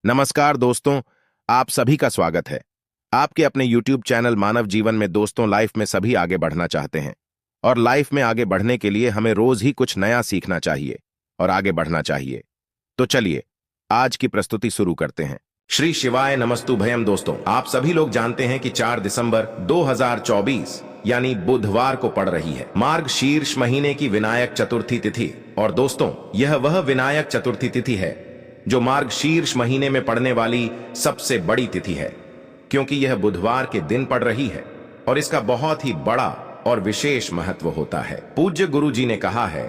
नमस्कार दोस्तों, आप सभी का स्वागत है। आपके अपने YouTube चैनल मानव जीवन में दोस्तों लाइफ में सभी आगे बढ़ना चाहते हैं और लाइफ में आगे बढ़ने के लिए हमें रोज ही कुछ नया सीखना चाहिए और आगे बढ़ना चाहिए। तो चलिए आज की प्रस्तुति शुरू करते हैं। श्री शिवाय नमस्तुभयम। दोस्तों, आप सभी लोग जानते हैं कि 4 दिसंबर 2024 यानी बुधवार को पड़ रही है मार्गशीर्ष महीने की विनायक चतुर्थी तिथि। और दोस्तों, यह वह विनायक चतुर्थी तिथि है जो मार्गशीर्ष महीने में पड़ने वाली सबसे बड़ी तिथि है, क्योंकि यह बुधवार के दिन पड़ रही है और इसका बहुत ही बड़ा और विशेष महत्व होता है। पूज्य गुरु जी ने कहा है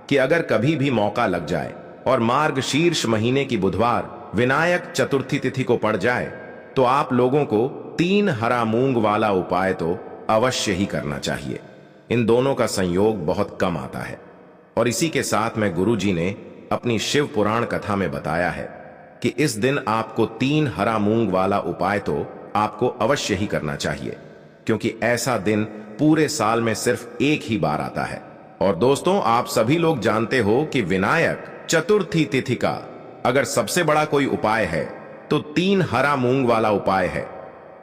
कि अगर कभी भी मौका लग जाए और मार्गशीर्ष महीने की बुधवार विनायक चतुर्थी तिथि को पड़ जाए तो आप लोगों को 3 हरा मूंग वाला उपाय तो अवश्य ही करना चाहिए। इन दोनों का संयोग बहुत कम आता है और इसी के साथ में गुरु जी ने अपनी शिव पुराण कथा में बताया है कि इस दिन आपको 3 हरा मूंग वाला उपाय तो आपको अवश्य ही करना चाहिए, क्योंकि ऐसा दिन पूरे साल में सिर्फ एक ही बार आता है। और दोस्तों, आप सभी लोग जानते हो कि विनायक चतुर्थी तिथि का अगर सबसे बड़ा कोई उपाय है तो 3 हरा मूंग वाला उपाय है।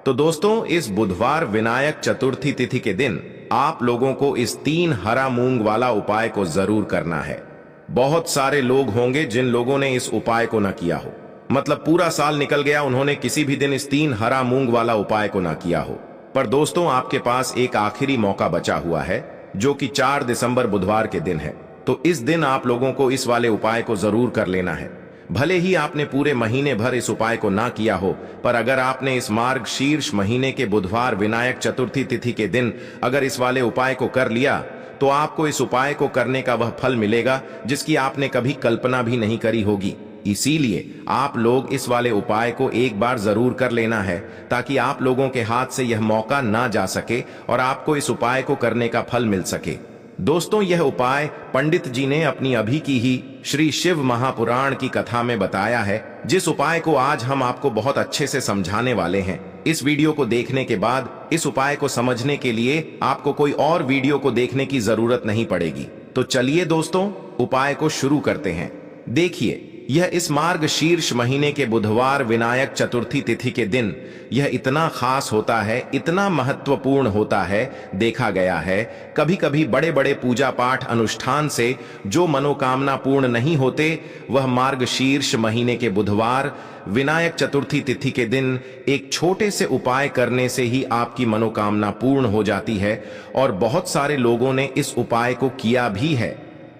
तो दोस्तों, इस बुधवार विनायक चतुर्थी तिथि के दिन आप लोगों को इस 3 हरा मूंग वाला उपाय को जरूर करना है। बहुत सारे लोग होंगे जिन लोगों ने इस उपाय को ना किया हो, मतलब पूरा साल निकल गया, उन्होंने किसी भी दिन इस 3 हरा मूंग वाला उपाय को ना किया हो। पर दोस्तों, आपके पास एक आखिरी मौका बचा हुआ है जो कि 4 दिसंबर बुधवार के दिन है। तो इस दिन आप लोगों को इस वाले उपाय को जरूर कर लेना है। भले ही आपने पूरे महीने भर इस उपाय को ना किया हो, पर अगर आपने इस मार्गशीर्ष महीने के बुधवार विनायक चतुर्थी तिथि के दिन अगर इस वाले उपाय को कर लिया तो आपको इस उपाय को करने का वह फल मिलेगा जिसकी आपने कभी कल्पना भी नहीं करी होगी। इसीलिए आप लोग इस वाले उपाय को एक बार जरूर कर लेना है, ताकि आप लोगों के हाथ से यह मौका ना जा सके और आपको इस उपाय को करने का फल मिल सके। दोस्तों, यह उपाय पंडित जी ने अपनी अभी की ही श्री शिव महापुराण की कथा में बताया है, जिस उपाय को आज हम आपको बहुत अच्छे से समझाने वाले हैं। इस वीडियो को देखने के बाद इस उपाय को समझने के लिए आपको कोई और वीडियो को देखने की जरूरत नहीं पड़ेगी। तो चलिए दोस्तों, उपाय को शुरू करते हैं। देखिए, यह इस मार्गशीर्ष महीने के बुधवार विनायक चतुर्थी तिथि के दिन यह इतना खास होता है, इतना महत्वपूर्ण होता है। देखा गया है कभी कभी बड़े बड़े पूजा पाठ अनुष्ठान से जो मनोकामना पूर्ण नहीं होते, वह मार्गशीर्ष महीने के बुधवार विनायक चतुर्थी तिथि के दिन एक छोटे से उपाय करने से ही आपकी मनोकामना पूर्ण हो जाती है। और बहुत सारे लोगों ने इस उपाय को किया भी है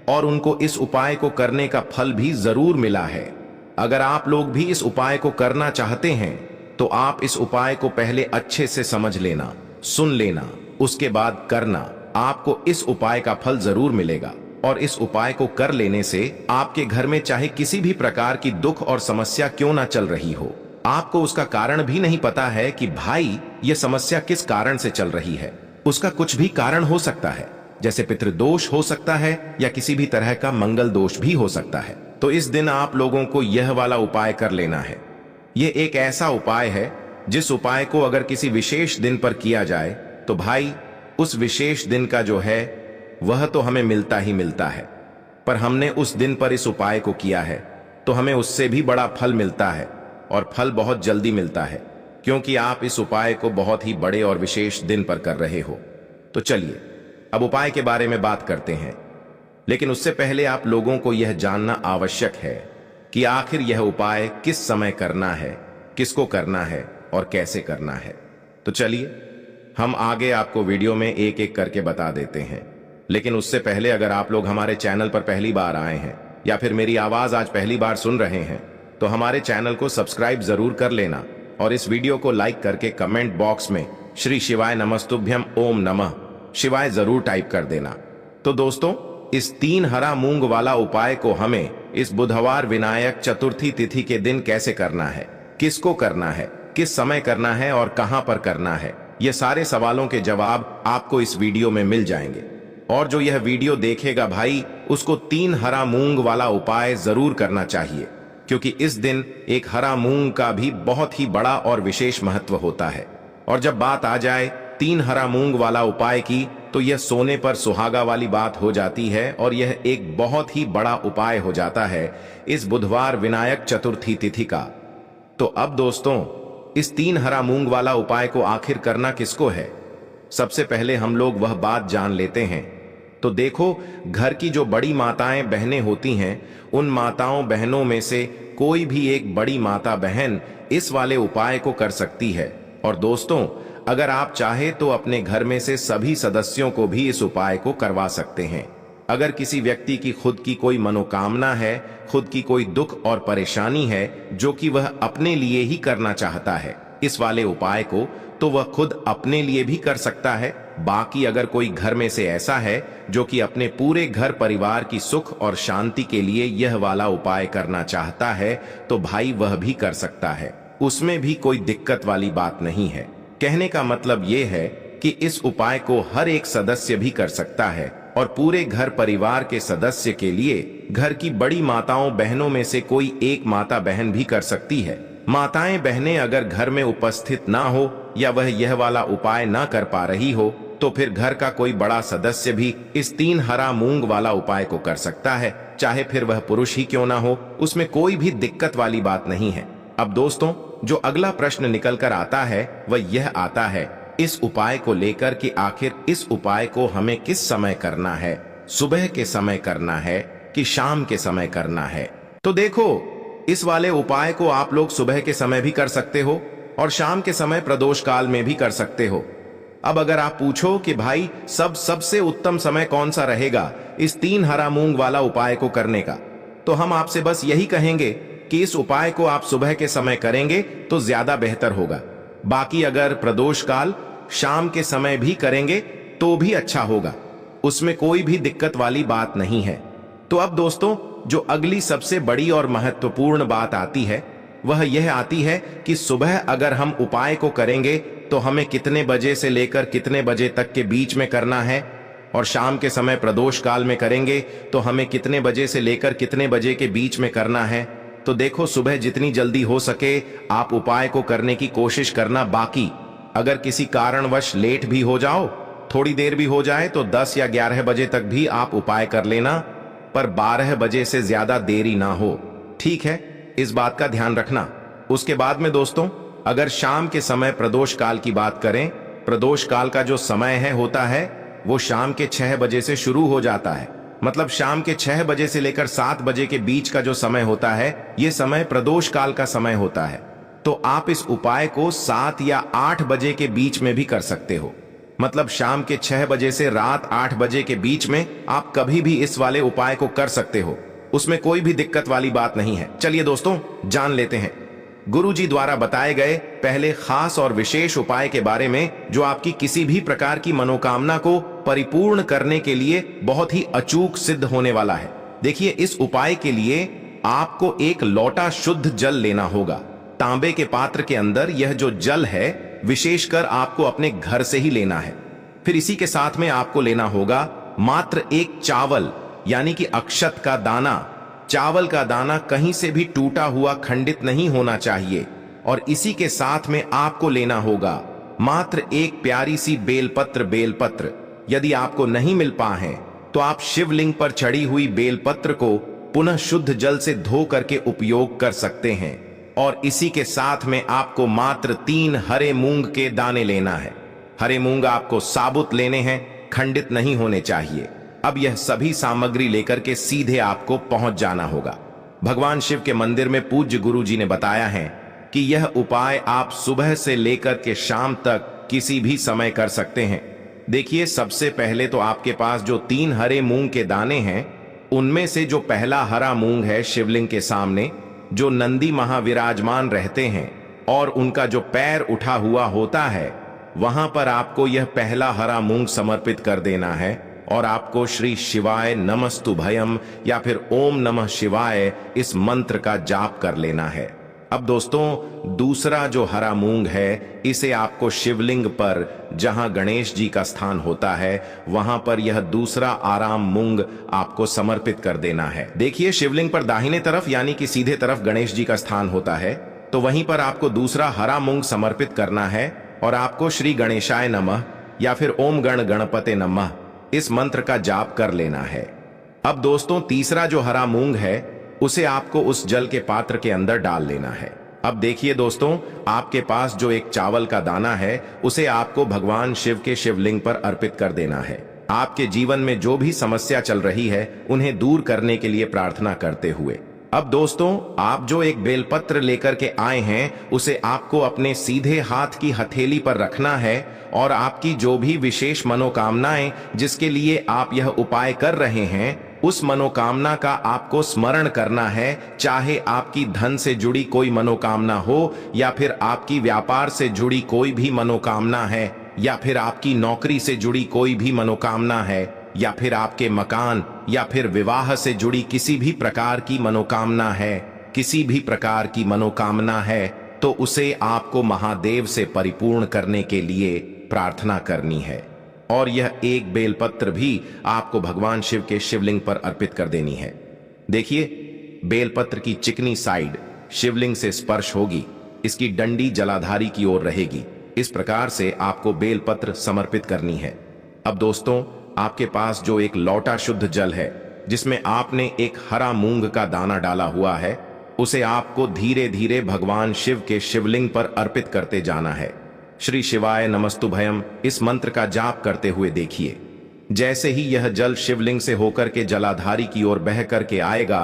और उनको इस उपाय को करने का फल भी जरूर मिला है। अगर आप लोग भी इस उपाय को करना चाहते हैं तो आप इस उपाय को पहले अच्छे से समझ लेना, सुन लेना, उसके बाद करना। आपको इस उपाय का फल जरूर मिलेगा और इस उपाय को कर लेने से आपके घर में चाहे किसी भी प्रकार की दुख और समस्या क्यों ना चल रही हो, आपको उसका कारण भी नहीं पता है कि भाई यह समस्या किस कारण से चल रही है, उसका कुछ भी कारण हो सकता है, जैसे पितृदोष हो सकता है या किसी भी तरह का मंगल दोष भी हो सकता है। तो इस दिन आप लोगों को यह वाला उपाय कर लेना है। यह एक ऐसा उपाय है जिस उपाय को अगर किसी विशेष दिन पर किया जाए तो भाई उस विशेष दिन का जो है वह तो हमें मिलता ही मिलता है, पर हमने उस दिन पर इस उपाय को किया है तो हमें उससे भी बड़ा फल मिलता है और फल बहुत जल्दी मिलता है, क्योंकि आप इस उपाय को बहुत ही बड़े और विशेष दिन पर कर रहे हो। तो चलिए अब उपाय के बारे में बात करते हैं, लेकिन उससे पहले आप लोगों को यह जानना आवश्यक है कि आखिर यह उपाय किस समय करना है, किसको करना है और कैसे करना है। तो चलिए हम आगे आपको वीडियो में एक एक करके बता देते हैं। लेकिन उससे पहले अगर आप लोग हमारे चैनल पर पहली बार आए हैं या फिर मेरी आवाज आज पहली बार सुन रहे हैं तो हमारे चैनल को सब्सक्राइब जरूर कर लेना और इस वीडियो को लाइक करके कमेंट बॉक्स में श्री शिवाय नमस्तुभ्यम ओम नमः शिवाय जरूर टाइप कर देना। तो दोस्तों, इस 3 हरा मूंग वाला उपाय को हमें इस बुधवार विनायक चतुर्थी तिथि के दिन कैसे करना है, किसको करना है, किस समय करना है और कहां पर करना है, ये सारे सवालों के जवाब आपको इस वीडियो में मिल जाएंगे। और जो यह वीडियो देखेगा भाई, उसको 3 हरा मूंग वाला उपाय जरूर करना चाहिए, क्योंकि इस दिन एक हरा मूंग का भी बहुत ही बड़ा और विशेष महत्व होता है। और जब बात आ जाए 3 हरा मूंग वाला उपाय की, तो यह सोने पर सुहागा वाली बात हो जाती है और यह एक बहुत ही बड़ा उपाय हो जाता है इस बुधवार विनायक चतुर्थी तिथि का। तो अब दोस्तों, इस 3 हरा मूंग वाला उपाय को आखिर करना किसको है? सबसे पहले हम लोग वह बात जान लेते हैं। तो देखो, घर की जो बड़ी माताएं बहनें होती हैं, उन माताओं बहनों में से कोई भी एक बड़ी माता बहन इस वाले उपाय को कर सकती है। और दोस्तों, अगर आप चाहे तो अपने घर में से सभी सदस्यों को भी इस उपाय को करवा सकते हैं। अगर किसी व्यक्ति की खुद की कोई मनोकामना है, खुद की कोई दुख और परेशानी है जो कि वह अपने लिए ही करना चाहता है इस वाले उपाय को, तो वह खुद अपने लिए भी कर सकता है। बाकी अगर कोई घर में से ऐसा है जो कि अपने पूरे घर परिवार की सुख और शांति के लिए यह वाला उपाय करना चाहता है, तो भाई वह भी कर सकता है, उसमें भी कोई दिक्कत वाली बात नहीं है। कहने का मतलब यह है कि इस उपाय को हर एक सदस्य भी कर सकता है और पूरे घर परिवार के सदस्य के लिए घर की बड़ी माताओं बहनों में से कोई एक माता बहन भी कर सकती है। माताएं बहनें अगर घर में उपस्थित ना हो या वह यह वाला उपाय ना कर पा रही हो, तो फिर घर का कोई बड़ा सदस्य भी इस 3 हरा मूंग वाला उपाय को कर सकता है, चाहे फिर वह पुरुष ही क्यों ना हो, उसमें कोई भी दिक्कत वाली बात नहीं है। अब दोस्तों, जो अगला प्रश्न निकल कर आता है वह यह आता है इस उपाय को लेकर कि आखिर इस उपाय को हमें किस समय करना है, सुबह के समय करना है कि शाम के समय करना है? तो देखो, इस वाले उपाय को आप लोग सुबह के समय भी कर सकते हो और शाम के समय प्रदोष काल में भी कर सकते हो। अब अगर आप पूछो कि भाई सबसे उत्तम समय कौन सा रहेगा इस 3 हरा मूंग वाला उपाय को करने का, तो हम आपसे बस यही कहेंगे कि इस उपाय को आप सुबह के समय करेंगे तो ज्यादा बेहतर होगा। बाकी अगर प्रदोष काल शाम के समय भी करेंगे तो भी अच्छा होगा, उसमें कोई भी दिक्कत वाली बात नहीं है। तो अब दोस्तों, जो अगली सबसे बड़ी और महत्वपूर्ण बात आती है वह यह आती है कि सुबह अगर हम उपाय को करेंगे तो हमें कितने बजे से लेकर कितने बजे तक के बीच में करना है, और शाम के समय प्रदोष काल में करेंगे तो हमें कितने बजे से लेकर कितने बजे के बीच में करना है। तो देखो, सुबह जितनी जल्दी हो सके आप उपाय को करने की कोशिश करना। बाकी अगर किसी कारणवश लेट भी हो जाओ, थोड़ी देर भी हो जाए, तो 10 या 11 बजे तक भी आप उपाय कर लेना, पर 12 बजे से ज्यादा देरी ना हो, ठीक है? इस बात का ध्यान रखना। उसके बाद में दोस्तों, अगर शाम के समय प्रदोष काल की बात करें, प्रदोष काल का जो समय होता है वो शाम के 6 बजे से शुरू हो जाता है। मतलब शाम के 6 बजे से लेकर 7 बजे के बीच का जो समय होता है, ये समय प्रदोष काल का समय होता है। तो आप इस उपाय को 7 या 8 बजे के बीच में भी कर सकते हो। मतलब शाम के 6 बजे से रात 8 बजे के बीच में आप कभी भी इस वाले उपाय को कर सकते हो, उसमें कोई भी दिक्कत वाली बात नहीं है। चलिए दोस्तों, जान लेते हैं गुरुजी द्वारा बताए गए पहले खास और विशेष उपाय के बारे में, जो आपकी किसी भी प्रकार की मनोकामना को परिपूर्ण करने के लिए बहुत ही अचूक सिद्ध होने वाला है। देखिए, इस उपाय के लिए आपको एक लोटा शुद्ध जल लेना होगा। तांबे के पात्र के अंदर यह जो जल है विशेषकर आपको अपने घर से ही लेना है। फिर इसी के साथ में आपको लेना होगा मात्र एक चावल यानी कि अक्षत का दाना। चावल का दाना कहीं से भी टूटा हुआ खंडित नहीं होना चाहिए। और इसी के साथ में आपको लेना होगा मात्र एक प्यारी सी बेलपत्र। यदि आपको नहीं मिल पाए तो आप शिवलिंग पर चढ़ी हुई बेलपत्र को पुनः शुद्ध जल से धो करके उपयोग कर सकते हैं। और इसी के साथ में आपको मात्र 3 हरे मूंग के दाने लेना है। हरे मूंग आपको साबुत लेने हैं, खंडित नहीं होने चाहिए। अब यह सभी सामग्री लेकर के सीधे आपको पहुंच जाना होगा। भगवान शिव के मंदिर में पूज्य गुरुजी ने बताया है कि यह उपाय आप सुबह से लेकर के शाम तक किसी भी समय कर सकते हैं। देखिए, सबसे पहले तो आपके पास जो 3 हरे मूंग के दाने हैं, उनमें से जो पहला हरा मूंग है शिवलिंग के सामने जो नंदी महाविराजमान रहते हैं और उनका जो पैर उठा हुआ होता है, वहां पर आपको यह पहला हरा मूंग समर्पित कर देना है। और आपको श्री शिवाय नमस्तुभयम या फिर ओम नमः शिवाय इस मंत्र का जाप कर लेना है। अब दोस्तों, दूसरा जो हरा मूंग है, इसे आपको शिवलिंग पर जहां गणेश जी का स्थान होता है वहां पर यह दूसरा आराम मूंग आपको समर्पित कर देना है। देखिए, शिवलिंग पर दाहिने तरफ यानी कि सीधे तरफ गणेश जी का स्थान होता है, तो वहीं पर आपको दूसरा हरा मूंग समर्पित करना है और आपको श्री गणेशाय नमः या फिर ओम गण गणपते नमः इस मंत्र का जाप कर लेना है। अब दोस्तों, तीसरा जो हरा मूंग है उसे आपको उस जल के पात्र के अंदर डाल लेना है। अब देखिए दोस्तों, आपके पास जो एक चावल का दाना है उसे आपको भगवान शिव के शिवलिंग पर अर्पित कर देना है। आपके जीवन में जो भी समस्या चल रही है उन्हें दूर करने के लिए प्रार्थना करते हुए। अब दोस्तों, आप जो एक बेलपत्र लेकर के आए हैं उसे आपको अपने सीधे हाथ की हथेली पर रखना है और आपकी जो भी विशेष मनोकामनाएं जिसके लिए आप यह उपाय कर रहे हैं उस मनोकामना का आपको स्मरण करना है। चाहे आपकी धन से जुड़ी कोई मनोकामना हो या फिर आपकी व्यापार से जुड़ी कोई भी मनोकामना है या फिर आपकी नौकरी से जुड़ी कोई भी मनोकामना है या फिर आपके मकान या फिर विवाह से जुड़ी किसी भी प्रकार की मनोकामना है, किसी भी प्रकार की मनोकामना है तो उसे आपको महादेव से परिपूर्ण करने के लिए प्रार्थना करनी है। और यह एक बेलपत्र भी आपको भगवान शिव के शिवलिंग पर अर्पित कर देनी है। देखिए, बेलपत्र की चिकनी साइड शिवलिंग से स्पर्श होगी, इसकी डंडी जलाधारी की ओर रहेगी। इस प्रकार से आपको बेलपत्र समर्पित करनी है। अब दोस्तों, आपके पास जो एक लौटा शुद्ध जल है जिसमें आपने एक हरा मूंग का दाना डाला हुआ है उसे आपको धीरे धीरे भगवान शिव के शिवलिंग पर अर्पित करते जाना है। श्री शिवाय नमस्तुभयम इस मंत्र का जाप करते हुए देखिए, जैसे ही यह जल शिवलिंग से होकर के जलाधारी की ओर बह करके आएगा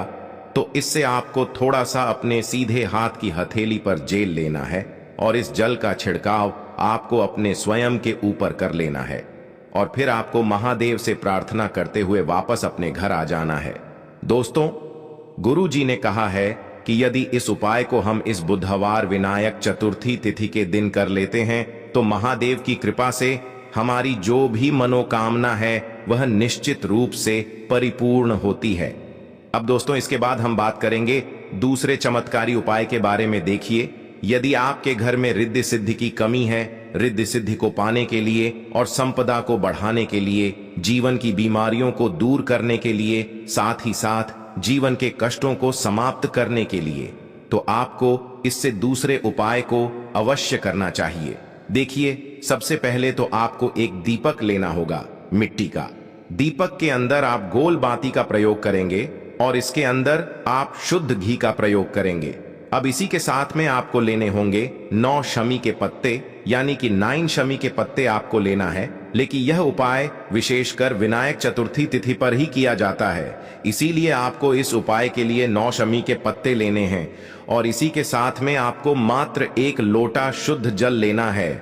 तो इससे आपको थोड़ा सा अपने सीधे हाथ की हथेली पर जेल लेना है और इस जल का छिड़काव आपको अपने स्वयं के ऊपर कर लेना है और फिर आपको महादेव से प्रार्थना करते हुए वापस अपने घर आ जाना है। दोस्तों, गुरु जी ने कहा है कि यदि इस उपाय को हम इस बुधवार विनायक चतुर्थी तिथि के दिन कर लेते हैं तो महादेव की कृपा से हमारी जो भी मनोकामना है वह निश्चित रूप से परिपूर्ण होती है। अब दोस्तों, इसके बाद हम बात करेंगे दूसरे चमत्कारी उपाय के बारे में। देखिए, यदि आपके घर में रिद्धि सिद्धि की कमी है, रिद्धि सिद्धि को पाने के लिए और संपदा को बढ़ाने के लिए, जीवन की बीमारियों को दूर करने के लिए, साथ ही साथ जीवन के कष्टों को समाप्त करने के लिए, तो आपको इससे दूसरे उपाय को अवश्य करना चाहिए। देखिए, सबसे पहले तो आपको एक दीपक लेना होगा, मिट्टी का। दीपक के अंदर आप गोल बाती का प्रयोग करेंगे और इसके अंदर आप शुद्ध घी का प्रयोग करेंगे। अब इसी के साथ में आपको लेने होंगे 9 शमी के पत्ते, यानी कि 9 शमी के पत्ते आपको लेना है। लेकिन यह उपाय विशेषकर विनायक चतुर्थी तिथि पर ही किया जाता है, इसीलिए आपको इस उपाय के लिए 9 शमी के पत्ते लेने हैं और इसी के साथ में आपको मात्र 1 लोटा शुद्ध जल लेना है।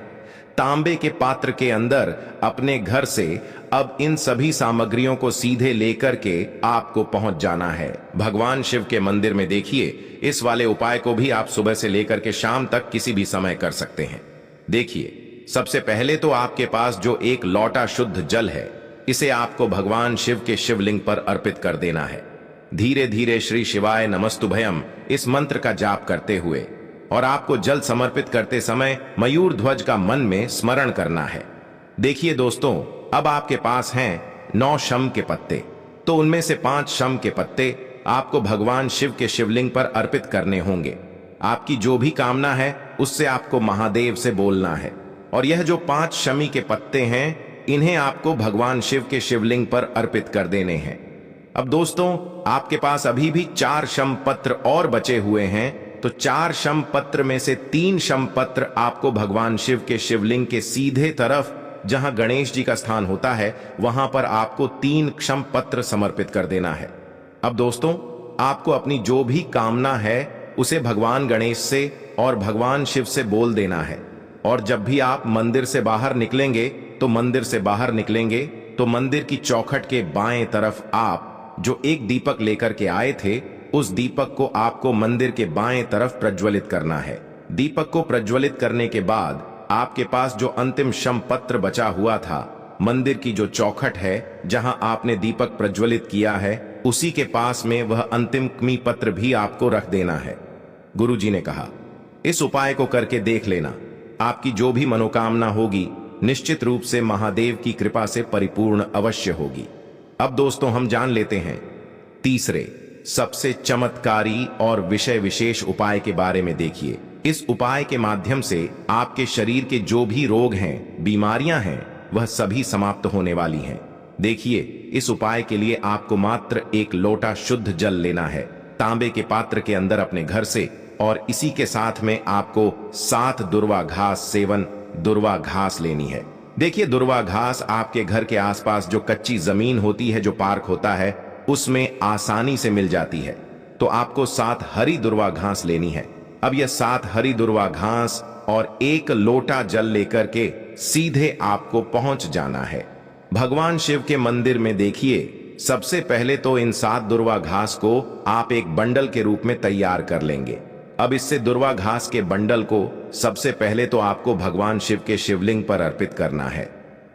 तांबे के पात्र के अंदर अपने घर से अब इन सभी सामग्रियों को सीधे लेकर के आपको पहुंच जाना है भगवान शिव के मंदिर में। देखिए, इस वाले उपाय को भी आप सुबह से लेकर के शाम तक किसी भी समय कर सकते हैं। देखिए, सबसे पहले तो आपके पास जो 1 लोटा शुद्ध जल है इसे आपको भगवान शिव के शिवलिंग पर अर्पित कर देना है। धीरे धीरे श्री शिवाय नमस्तुभयम इस मंत्र का जाप करते हुए और आपको जल समर्पित करते समय मयूर ध्वज का मन में स्मरण करना है। देखिए दोस्तों, अब आपके पास हैं 9 शम के पत्ते, तो उनमें से 5 शम के पत्ते आपको भगवान शिव के शिवलिंग पर अर्पित करने होंगे। आपकी जो भी कामना है उससे आपको महादेव से बोलना है और यह जो 5 शमी के पत्ते हैं इन्हें आपको भगवान शिव के शिवलिंग पर अर्पित कर देने हैं। अब दोस्तों, आपके पास अभी भी 4 शम पत्र और बचे हुए हैं, तो 4 शम पत्र में से 3 शम पत्र आपको भगवान शिव के शिवलिंग के सीधे तरफ जहां गणेश जी का स्थान होता है वहां पर आपको 3 क्षम पत्र समर्पित कर देना है। अब दोस्तों, आपको अपनी जो भी कामना है उसे भगवान गणेश से और भगवान शिव से बोल देना है और जब भी आप मंदिर से बाहर निकलेंगे तो मंदिर की चौखट के बाएं तरफ आप जो एक दीपक लेकर के आए थे उस दीपक को आपको मंदिर के बाएं तरफ प्रज्वलित करना है। दीपक को प्रज्वलित करने के बाद आपके पास जो अंतिम शम पत्र बचा हुआ था, मंदिर की जो चौखट है जहां आपने दीपक प्रज्वलित किया है उसी के पास में वह अंतिम कमी पत्र भी आपको रख देना है। गुरु जी ने कहा, इस उपाय को करके देख लेना, आपकी जो भी मनोकामना होगी निश्चित रूप से महादेव की कृपा से परिपूर्ण अवश्य होगी। अब दोस्तों, हम जान लेते हैं तीसरे सबसे चमत्कारी और विषय विशेष उपाय के बारे में। देखिए, इस उपाय के माध्यम से आपके शरीर के जो भी रोग हैं, बीमारियां हैं, वह सभी समाप्त होने वाली हैं। देखिए, इस उपाय के लिए आपको मात्र 1 लोटा शुद्ध जल लेना है, तांबे के पात्र के अंदर अपने घर से और इसी के साथ में आपको 7 दुर्वा घास सेवन दुर्वा घास लेनी है। देखिए, दुर्वा घास आपके घर के आसपास जो कच्ची जमीन होती है, जो पार्क होता है, उसमें आसानी से मिल जाती है। तो आपको 7 हरी दुर्वा घास लेनी है। अब यह 7 हरी दुर्वा घास और 1 लोटा जल लेकर के सीधे आपको पहुंच जाना है भगवान शिव के मंदिर में। देखिए, सबसे पहले तो इन 7 दुर्वा घास को आप एक बंडल के रूप में तैयार कर लेंगे। अब इससे दुर्वा घास के बंडल को सबसे पहले तो आपको भगवान शिव के शिवलिंग पर अर्पित करना है।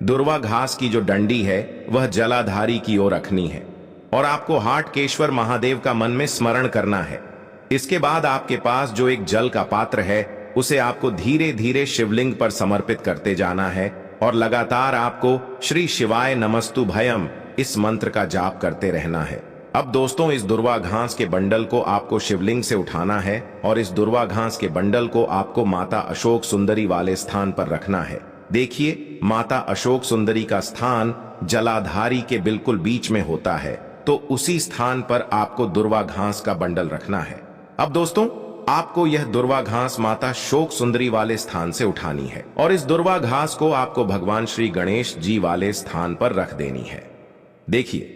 दुर्वा घास की जो डंडी है वह जलाधारी की ओर रखनी है और आपको हाटकेश्वर महादेव का मन में स्मरण करना है। इसके बाद आपके पास जो एक जल का पात्र है उसे आपको धीरे धीरे शिवलिंग पर समर्पित करते जाना है और लगातार आपको श्री शिवाय नमस्तु भयम इस मंत्र का जाप करते रहना है। अब दोस्तों, इस दुर्वा घास के बंडल को आपको शिवलिंग से उठाना है और इस दुर्वा घास के बंडल को आपको माता अशोक सुंदरी वाले स्थान पर रखना है। देखिए, माता अशोक सुंदरी का स्थान जलाधारी के बिल्कुल बीच में होता है, तो उसी स्थान पर आपको दुर्वा घास का बंडल रखना है। अब दोस्तों, आपको यह दुर्वा घास माता शोक सुंदरी वाले स्थान से उठानी है और इस दुर्वा घास को आपको भगवान श्री गणेश जी वाले स्थान पर रख देनी है। देखिए,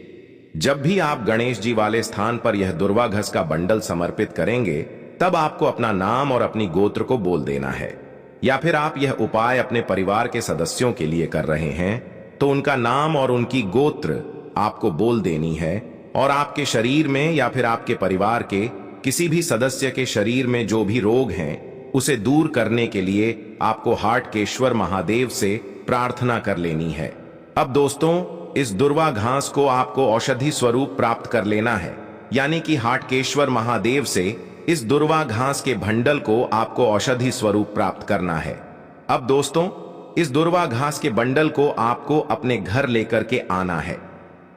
जब भी आप गणेश जी वाले स्थान पर यह दुर्वा घास का बंडल समर्पित करेंगे, तब आपको अपना नाम और अपनी गोत्र को बोल देना है। या फिर आप यह उपाय अपने परिवार के सदस्यों के लिए कर रहे हैं तो उनका नाम और उनकी गोत्र आपको बोल देनी है और आपके शरीर में या फिर आपके परिवार के किसी भी सदस्य के शरीर में जो भी रोग हैं उसे दूर करने के लिए आपको हाटकेश्वर महादेव से प्रार्थना कर लेनी है। अब दोस्तों, इस दुर्वा घास को आपको औषधि स्वरूप प्राप्त कर लेना है, यानी कि हाटकेश्वर महादेव से इस दुर्वा घास के बंडल को आपको औषधि स्वरूप प्राप्त करना है। अब दोस्तों, इस दुर्वा घास के बंडल को आपको अपने घर लेकर के आना है।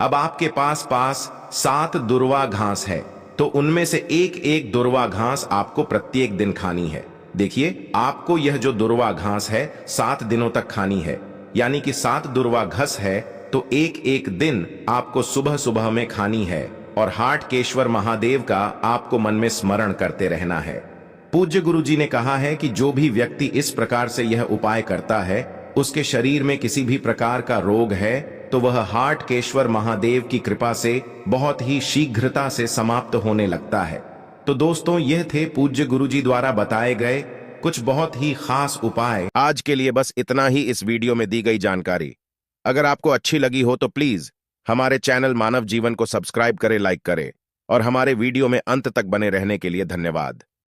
अब आपके पास 7 दुर्वा घास है, तो उनमें से एक एक दुर्वा घास आपको प्रत्येक दिन खानी है। देखिए, आपको यह जो दुर्वा घास है 7 दिनों तक खानी है, यानी कि 7 दुर्वा घास है तो एक एक दिन आपको सुबह सुबह में खानी है और हाटकेश्वर महादेव का आपको मन में स्मरण करते रहना है। पूज्य गुरु जी ने कहा है कि जो भी व्यक्ति इस प्रकार से यह उपाय करता है, उसके शरीर में किसी भी प्रकार का रोग है तो वह हाटकेश्वर महादेव की कृपा से बहुत ही शीघ्रता से समाप्त होने लगता है। तो दोस्तों, यह थे पूज्य गुरु जी द्वारा बताए गए कुछ बहुत ही खास उपाय। आज के लिए बस इतना ही इस वीडियो में दी गई जानकारी। अगर आपको अच्छी लगी हो तो प्लीज हमारे चैनल मानव जीवन को सब्सक्राइब करें, लाइक करें और हमारे वीडियो में अंत तक बने रहने के लिए धन्यवाद।